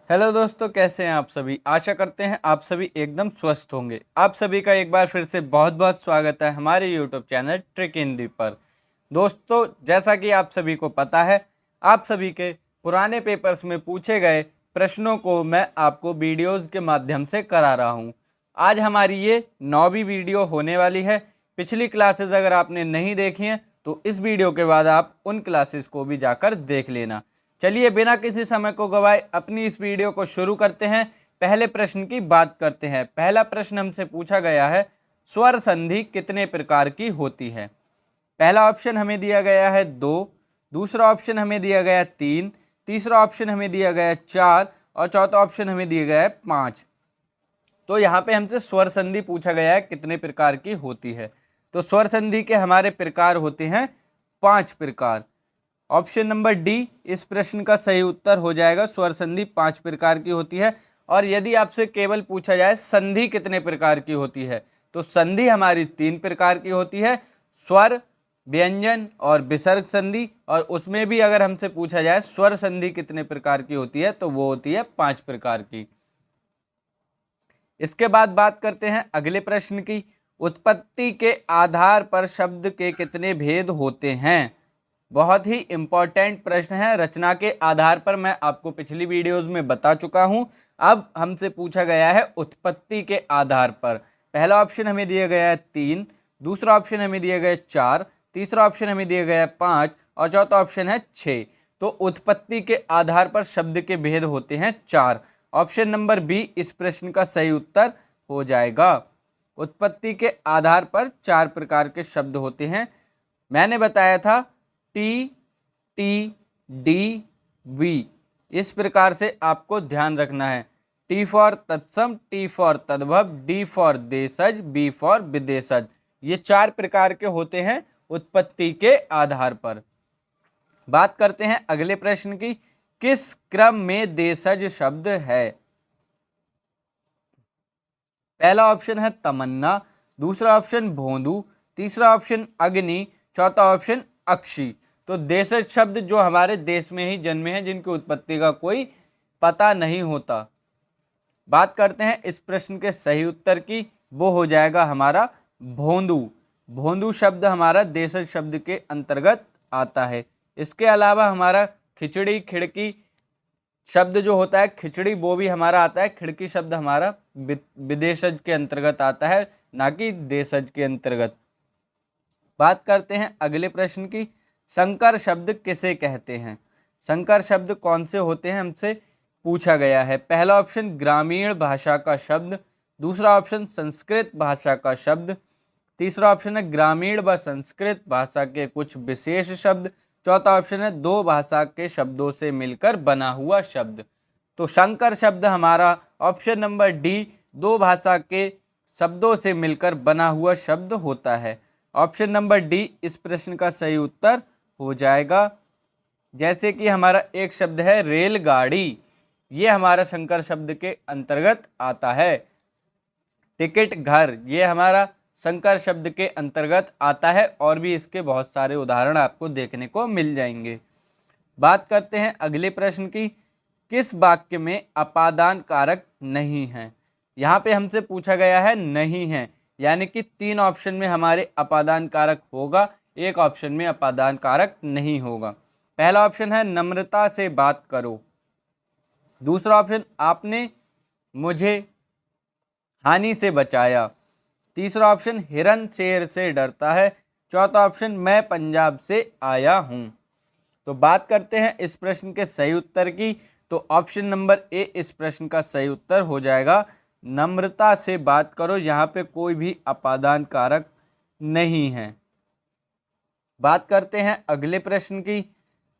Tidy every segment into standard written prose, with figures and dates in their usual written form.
Hello दोस्तों, कैसे हैं आप सभी। आशा करते हैं आप सभी एकदम स्वस्थ होंगे। आप सभी का एक बार फिर से बहुत बहुत स्वागत है हमारे यूट्यूब चैनल ट्रिक हिंदी पर। दोस्तों, जैसा कि आप सभी को पता है, आप सभी के पुराने पेपर्स में पूछे गए प्रश्नों को मैं आपको वीडियोज़ के माध्यम से करा रहा हूँ। आज हमारी ये 9वीं वीडियो होने वाली है। पिछली क्लासेस अगर आपने नहीं देखी हैं तो इस वीडियो के बाद आप उन क्लासेस को भी जाकर देख लेना। चलिए बिना किसी समय को गवाए अपनी इस वीडियो को शुरू करते हैं। पहले प्रश्न की बात करते हैं। पहला प्रश्न हमसे पूछा गया है, स्वर संधि कितने प्रकार की होती है। पहला ऑप्शन हमें दिया गया है 2, दूसरा ऑप्शन हमें दिया गया 3, तीसरा ऑप्शन हमें दिया गया 4 और चौथा ऑप्शन हमें दिया गया है 5। तो यहाँ पे हमसे स्वर संधि पूछा गया है कितने प्रकार की होती है। तो स्वर संधि के हमारे प्रकार होते हैं 5 प्रकार। ऑप्शन नंबर डी इस प्रश्न का सही उत्तर हो जाएगा। स्वर संधि 5 प्रकार की होती है। और यदि आपसे केवल पूछा जाए संधि कितने प्रकार की होती है, तो संधि हमारी 3 प्रकार की होती है, स्वर, व्यंजन और विसर्ग संधि। और उसमें भी अगर हमसे पूछा जाए स्वर संधि कितने प्रकार की होती है, तो वो होती है 5 प्रकार की। इसके बाद बात करते हैं अगले प्रश्न की। उत्पत्ति के आधार पर शब्द के कितने भेद होते हैं। बहुत ही इंपॉर्टेंट प्रश्न है। रचना के आधार पर मैं आपको पिछली वीडियोस में बता चुका हूं। अब हमसे पूछा गया है उत्पत्ति के आधार पर। पहला ऑप्शन हमें दिया गया है 3, दूसरा ऑप्शन हमें दिया गया है 4, तीसरा ऑप्शन हमें दिया गया है 5 और चौथा ऑप्शन है 6। तो उत्पत्ति के आधार पर शब्द के भेद होते हैं 4। ऑप्शन नंबर बी इस प्रश्न का सही उत्तर हो जाएगा। उत्पत्ति के आधार पर 4 प्रकार के शब्द होते हैं। मैंने बताया था टी, टी, डी, वी। इस प्रकार से आपको ध्यान रखना है। टी फॉर तत्सम, टी फॉर तद्भव, डी फॉर देशज, बी फॉर विदेशज। ये 4 प्रकार के होते हैं उत्पत्ति के आधार पर। बात करते हैं अगले प्रश्न की। किस क्रम में देशज शब्द है। पहला ऑप्शन है तमन्ना, दूसरा ऑप्शन भोंदू, तीसरा ऑप्शन अग्नि, चौथा ऑप्शन अक्षी। तो देशज शब्द जो हमारे देश में ही जन्मे हैं, जिनकी उत्पत्ति का कोई पता नहीं होता। बात करते हैं इस प्रश्न के सही उत्तर की। वो हो जाएगा हमारा भोंदू। भोंदू शब्द हमारा देशज शब्द के अंतर्गत आता है। इसके अलावा हमारा खिचड़ी, खिड़की शब्द जो होता है खिचड़ी, वो भी हमारा आता है। खिड़की शब्द हमारा विदेशज के अंतर्गत आता है, ना कि देशज के अंतर्गत। बात करते हैं अगले प्रश्न की। संकर शब्द किसे कहते हैं। संकर शब्द कौन से होते हैं, हमसे पूछा गया है। पहला ऑप्शन ग्रामीण भाषा का शब्द, दूसरा ऑप्शन संस्कृत भाषा का शब्द, तीसरा ऑप्शन है ग्रामीण व संस्कृत भाषा के कुछ विशेष शब्द, चौथा ऑप्शन है 2 भाषा के शब्दों से मिलकर बना हुआ शब्द। तो संकर शब्द हमारा ऑप्शन नंबर डी 2 भाषा के शब्दों से मिलकर बना हुआ शब्द होता है। ऑप्शन नंबर डी इस प्रश्न का सही उत्तर हो जाएगा। जैसे कि हमारा एक शब्द है रेलगाड़ी, ये हमारा संकर शब्द के अंतर्गत आता है। टिकट घर, ये हमारा संकर शब्द के अंतर्गत आता है। और भी इसके बहुत सारे उदाहरण आपको देखने को मिल जाएंगे। बात करते हैं अगले प्रश्न की। किस वाक्य में अपादान कारक नहीं है। यहाँ पे हमसे पूछा गया है नहीं है, यानी कि 3 ऑप्शन में हमारे अपादान कारक होगा, एक ऑप्शन में अपादान कारक नहीं होगा। पहला ऑप्शन है नम्रता से बात करो, दूसरा ऑप्शन आपने मुझे हानि से बचाया, तीसरा ऑप्शन हिरन शेर से डरता है, चौथा ऑप्शन मैं पंजाब से आया हूं। तो बात करते हैं इस प्रश्न के सही उत्तर की। तो ऑप्शन नंबर ए इस प्रश्न का सही उत्तर हो जाएगा। नम्रता से बात करो, यहाँ पे कोई भी अपादान कारक नहीं है। बात करते हैं अगले प्रश्न की।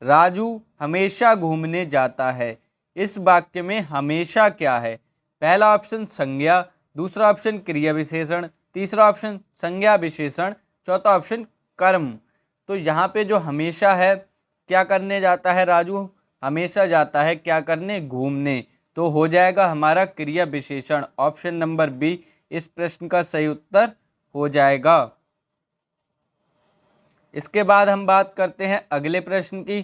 राजू हमेशा घूमने जाता है, इस वाक्य में हमेशा क्या है। पहला ऑप्शन संज्ञा, दूसरा ऑप्शन क्रिया विशेषण, तीसरा ऑप्शन संज्ञा विशेषण, चौथा ऑप्शन कर्म। तो यहाँ पे जो हमेशा है, क्या करने जाता है राजू, हमेशा जाता है क्या करने, घूमने। तो हो जाएगा हमारा क्रिया विशेषण। ऑप्शन नंबर बी इस प्रश्न का सही उत्तर हो जाएगा। इसके बाद हम बात करते हैं अगले प्रश्न की।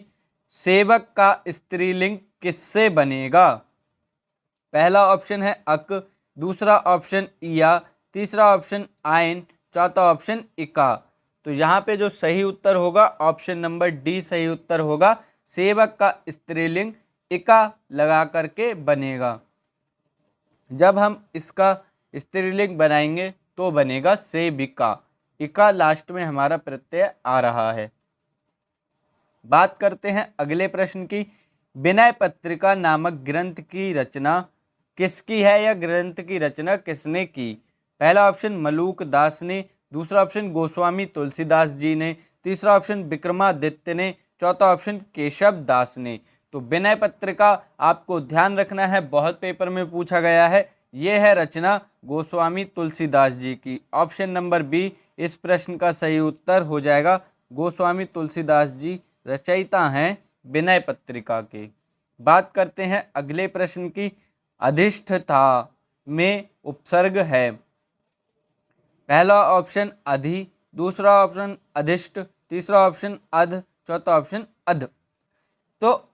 सेवक का स्त्रीलिंग किससे बनेगा। पहला ऑप्शन है अक, दूसरा ऑप्शन इया, तीसरा ऑप्शन आयन, चौथा ऑप्शन इका। तो यहाँ पे जो सही उत्तर होगा ऑप्शन नंबर डी सही उत्तर होगा। सेवक का स्त्रीलिंग इका लगा करके बनेगा। जब हम इसका स्त्रीलिंग बनाएंगे तो बनेगा सेविका। इका लास्ट में हमारा प्रत्यय आ रहा है। बात करते हैं अगले प्रश्न की। विनय पत्रिका नामक ग्रंथ की रचना किसकी है या ग्रंथ की रचना किसने की? पहला ऑप्शन मलूक दास ने, दूसरा ऑप्शन गोस्वामी तुलसीदास जी ने, तीसरा ऑप्शन विक्रमादित्य ने, चौथा ऑप्शन केशव दास ने। तो विनय पत्रिका आपको ध्यान रखना है, बहुत पेपर में पूछा गया है। यह है रचना गोस्वामी तुलसीदास जी की। ऑप्शन नंबर बी इस प्रश्न का सही उत्तर हो जाएगा। गोस्वामी तुलसीदास जी रचयिता हैं विनय पत्रिका के। बात करते हैं अगले प्रश्न की। अधिष्ठता में उपसर्ग है। पहला ऑप्शन अधि, दूसरा ऑप्शन अधिष्ठ, तीसरा ऑप्शन अध, चौथा ऑप्शन अध। तो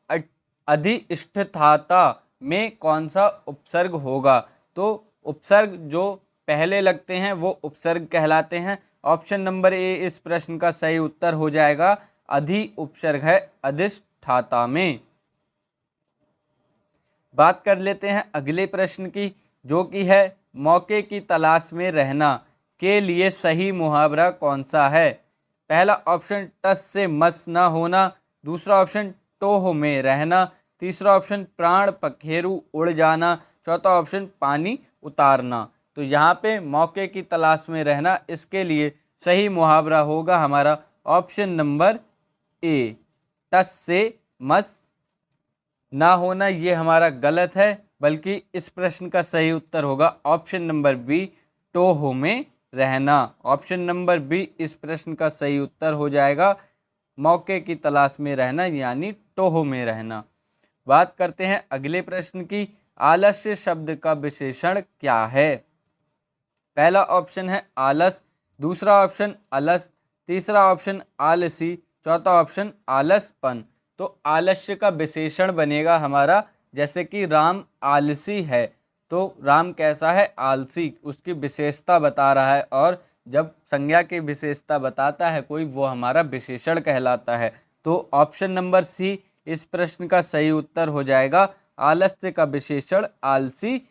अधिष्ठता में कौन सा उपसर्ग होगा? तो उपसर्ग जो पहले लगते हैं वो उपसर्ग कहलाते हैं। ऑप्शन नंबर ए इस प्रश्न का सही उत्तर हो जाएगा। अधि उपसर्ग है अधिष्ठाता में। बात कर लेते हैं अगले प्रश्न की, जो कि है मौके की तलाश में रहना के लिए सही मुहावरा कौन सा है? पहला ऑप्शन टस से मस न होना, दूसरा ऑप्शन टोह में रहना, तीसरा ऑप्शन प्राण पखेरु उड़ जाना, चौथा ऑप्शन पानी उतारना। तो यहाँ पे मौके की तलाश में रहना, इसके लिए सही मुहावरा होगा हमारा ऑप्शन नंबर ए, टस से मस ना होना। ये हमारा गलत है, बल्कि इस प्रश्न का सही उत्तर होगा ऑप्शन नंबर बी, टोह में रहना। ऑप्शन नंबर बी इस प्रश्न का सही उत्तर हो जाएगा। मौके की तलाश में रहना यानी टोह में रहना। बात करते हैं अगले प्रश्न की। आलस्य शब्द का विशेषण क्या है? पहला ऑप्शन है आलस, दूसरा ऑप्शन अलस, तीसरा ऑप्शन आलसी, चौथा ऑप्शन आलसपन। तो आलस्य का विशेषण बनेगा हमारा, जैसे कि राम आलसी है, तो राम कैसा है? आलसी। उसकी विशेषता बता रहा है, और जब संज्ञा की विशेषता बताता है कोई, वो हमारा विशेषण कहलाता है। तो ऑप्शन नंबर सी इस प्रश्न का सही उत्तर हो जाएगा। आलस्य का विशेषण आलसी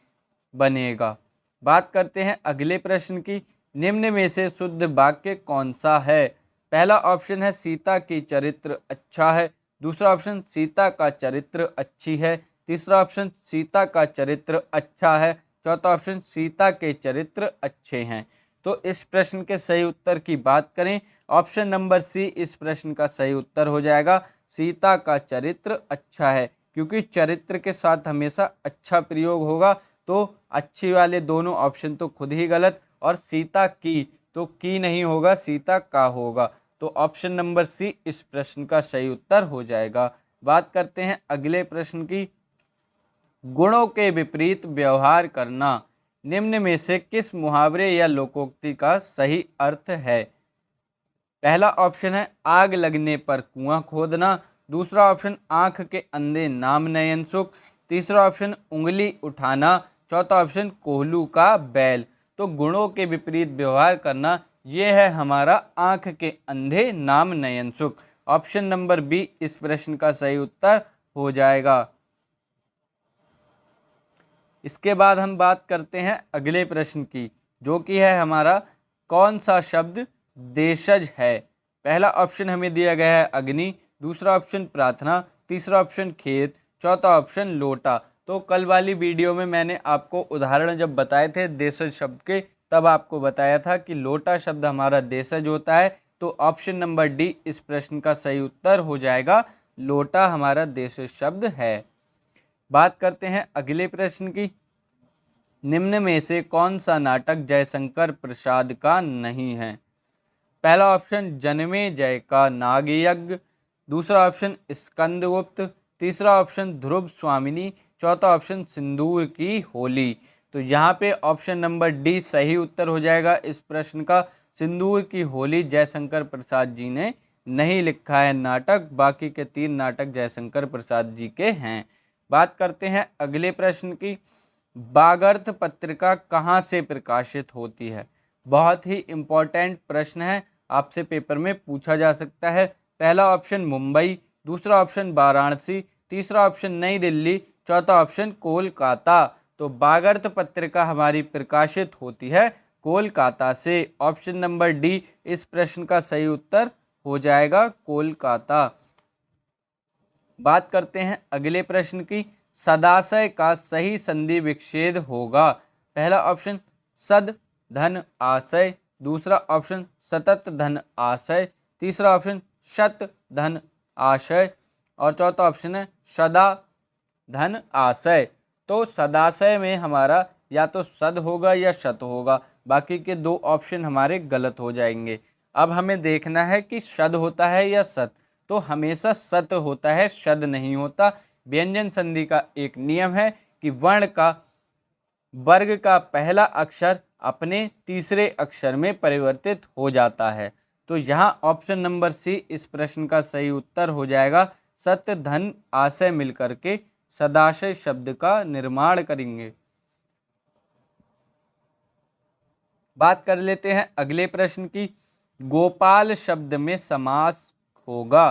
बनेगा। बात करते हैं अगले प्रश्न की। निम्न में से शुद्ध वाक्य कौन सा है? पहला ऑप्शन है सीता की चरित्र अच्छा है, दूसरा ऑप्शन सीता का चरित्र अच्छी है, तीसरा ऑप्शन सीता का चरित्र अच्छा है, चौथा ऑप्शन सीता के चरित्र अच्छे हैं। तो इस प्रश्न के सही उत्तर की बात करें, ऑप्शन नंबर सी इस प्रश्न का सही उत्तर हो जाएगा। सीता का चरित्र अच्छा है, क्योंकि चरित्र के साथ हमेशा अच्छा प्रयोग होगा। तो अच्छी वाले दोनों ऑप्शन तो खुद ही गलत, और सीता की तो की नहीं होगा, सीता का होगा। तो ऑप्शन नंबर सी इस प्रश्न का सही उत्तर हो जाएगा। बात करते हैं अगले प्रश्न की। गुणों के विपरीत व्यवहार करना निम्न में से किस मुहावरे या लोकोक्ति का सही अर्थ है? पहला ऑप्शन है आग लगने पर कुआं खोदना, दूसरा ऑप्शन आंख के अंधे नाम नयन सुख, तीसरा ऑप्शन उंगली उठाना, चौथा ऑप्शन कोहलू का बैल। तो गुणों के विपरीत व्यवहार करना, ये है हमारा आंख के अंधे नाम नयन सुख। ऑप्शन नंबर बी इस प्रश्न का सही उत्तर हो जाएगा। इसके बाद हम बात करते हैं अगले प्रश्न की, जो कि है हमारा कौन सा शब्द देशज है? पहला ऑप्शन हमें दिया गया है अग्नि, दूसरा ऑप्शन प्रार्थना, तीसरा ऑप्शन खेत, चौथा ऑप्शन लोटा। तो कल वाली वीडियो में मैंने आपको उदाहरण जब बताए थे देशज शब्द के, तब आपको बताया था कि लोटा शब्द हमारा देशज होता है। तो ऑप्शन नंबर डी इस प्रश्न का सही उत्तर हो जाएगा। लोटा हमारा देशज शब्द है। बात करते हैं अगले प्रश्न की। निम्न में से कौन सा नाटक जयशंकर प्रसाद का नहीं है? पहला ऑप्शन जन्मे जय का नागयज्ञ, दूसरा ऑप्शन स्कंदगुप्त, तीसरा ऑप्शन ध्रुव स्वामिनी, चौथा ऑप्शन सिंदूर की होली। तो यहाँ पे ऑप्शन नंबर डी सही उत्तर हो जाएगा इस प्रश्न का। सिंदूर की होली जयशंकर प्रसाद जी ने नहीं लिखा है नाटक, बाकी के 3 नाटक जयशंकर प्रसाद जी के हैं। बात करते हैं अगले प्रश्न की। बागर्थ पत्रिका कहाँ से प्रकाशित होती है? बहुत ही इम्पोर्टेंट प्रश्न है, आपसे पेपर में पूछा जा सकता है। पहला ऑप्शन मुंबई, दूसरा ऑप्शन वाराणसी, तीसरा ऑप्शन नई दिल्ली, चौथा ऑप्शन कोलकाता। तो बागर्थ पत्रिका हमारी प्रकाशित होती है कोलकाता से। ऑप्शन नंबर डी इस प्रश्न का सही उत्तर हो जाएगा, कोलकाता। बात करते हैं अगले प्रश्न की। सदाशय का सही संधि विच्छेद होगा। पहला ऑप्शन सद धन आशय, दूसरा ऑप्शन सतत धन आशय, तीसरा ऑप्शन शत धन आशय और चौथा ऑप्शन है सदा धन आशय। तो सदाशय में हमारा या तो सद होगा या शत होगा, बाकी के दो ऑप्शन हमारे गलत हो जाएंगे। अब हमें देखना है कि शद होता है या सत। तो हमेशा सत होता है, शद नहीं होता। व्यंजन संधि का एक नियम है कि वर्ण का वर्ग का पहला अक्षर अपने तीसरे अक्षर में परिवर्तित हो जाता है। तो यहाँ ऑप्शन नंबर सी इस प्रश्न का सही उत्तर हो जाएगा। सत्य धन आशय मिलकर के सदाशय शब्द का निर्माण करेंगे। बात कर लेते हैं अगले प्रश्न की। गोपाल शब्द में समास होगा।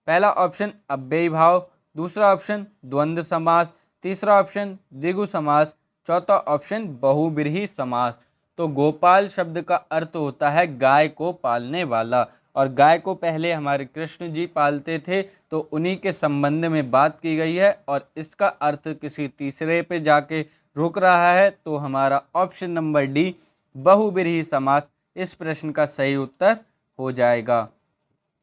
पहला ऑप्शन अव्ययी भाव, दूसरा ऑप्शन द्वंद्व समास, तीसरा ऑप्शन द्विगु समास, चौथा ऑप्शन बहुब्रीहि समास। तो गोपाल शब्द का अर्थ होता है गाय को पालने वाला, और गाय को पहले हमारे कृष्ण जी पालते थे, तो उन्हीं के संबंध में बात की गई है और इसका अर्थ किसी तीसरे पे जाके रुक रहा है। तो हमारा ऑप्शन नंबर डी बहुब्रीहि समास इस प्रश्न का सही उत्तर हो जाएगा।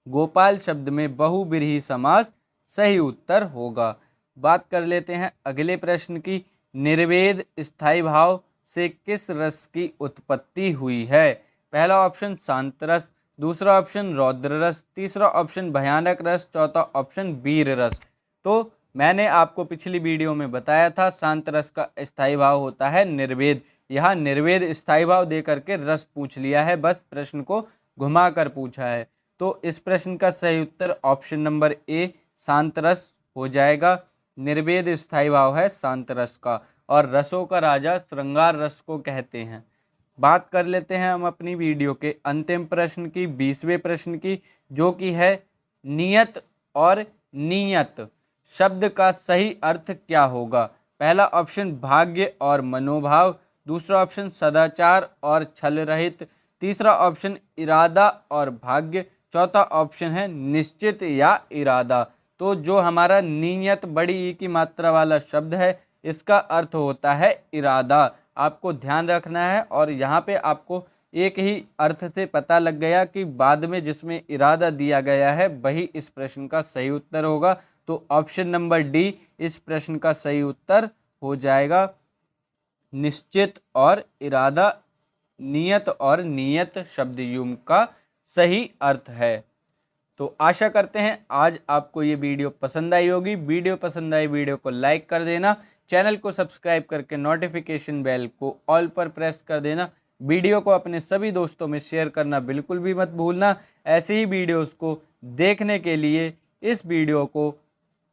गोपाल शब्द में बहुब्रीहि समास सही उत्तर होगा। बात कर लेते हैं अगले प्रश्न की। निर्वेद स्थायी भाव से किस रस की उत्पत्ति हुई है? पहला ऑप्शन शांत रस, दूसरा ऑप्शन रौद्र रस, तीसरा ऑप्शन भयानक रस, चौथा ऑप्शन वीर रस। तो मैंने आपको पिछली वीडियो में बताया था शांत रस का स्थायी भाव होता है निर्वेद। यहाँ निर्वेद स्थायी भाव दे करके रस पूछ लिया है, बस प्रश्न को घुमा कर पूछा है। तो इस प्रश्न का सही उत्तर ऑप्शन नंबर ए शांत रस हो जाएगा। निर्वेद स्थायी भाव है शांत रस का, और रसों का राजा श्रृंगार रस को कहते हैं। बात कर लेते हैं हम अपनी वीडियो के अंतिम प्रश्न की, 20वें प्रश्न की, जो कि है नियत और नियत शब्द का सही अर्थ क्या होगा? पहला ऑप्शन भाग्य और मनोभाव, दूसरा ऑप्शन सदाचार और छल रहित, तीसरा ऑप्शन इरादा और भाग्य, चौथा ऑप्शन है निश्चित या इरादा। तो जो हमारा नियत बड़ी ई की मात्रा वाला शब्द है, इसका अर्थ होता है इरादा। आपको ध्यान रखना है, और यहाँ पे आपको एक ही अर्थ से पता लग गया कि बाद में जिसमें इरादा दिया गया है वही इस प्रश्न का सही उत्तर होगा। तो ऑप्शन नंबर डी इस प्रश्न का सही उत्तर हो जाएगा। निश्चित और इरादा नियत और नियत शब्द युग्म का सही अर्थ है। तो आशा करते हैं आज आपको ये वीडियो पसंद आई होगी। वीडियो पसंद आई वीडियो को लाइक कर देना, चैनल को सब्सक्राइब करके नोटिफिकेशन बेल को ऑल पर प्रेस कर देना। वीडियो को अपने सभी दोस्तों में शेयर करना बिल्कुल भी मत भूलना। ऐसे ही वीडियोस को देखने के लिए इस वीडियो को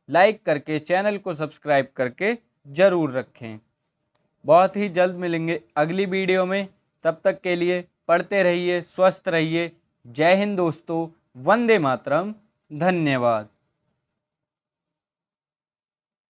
लाइक करके चैनल को सब्सक्राइब करके ज़रूर रखें। बहुत ही जल्द मिलेंगे अगली वीडियो में, तब तक के लिए पढ़ते रहिए, स्वस्थ रहिए। जय हिंद दोस्तों, वंदे मातरम, धन्यवाद।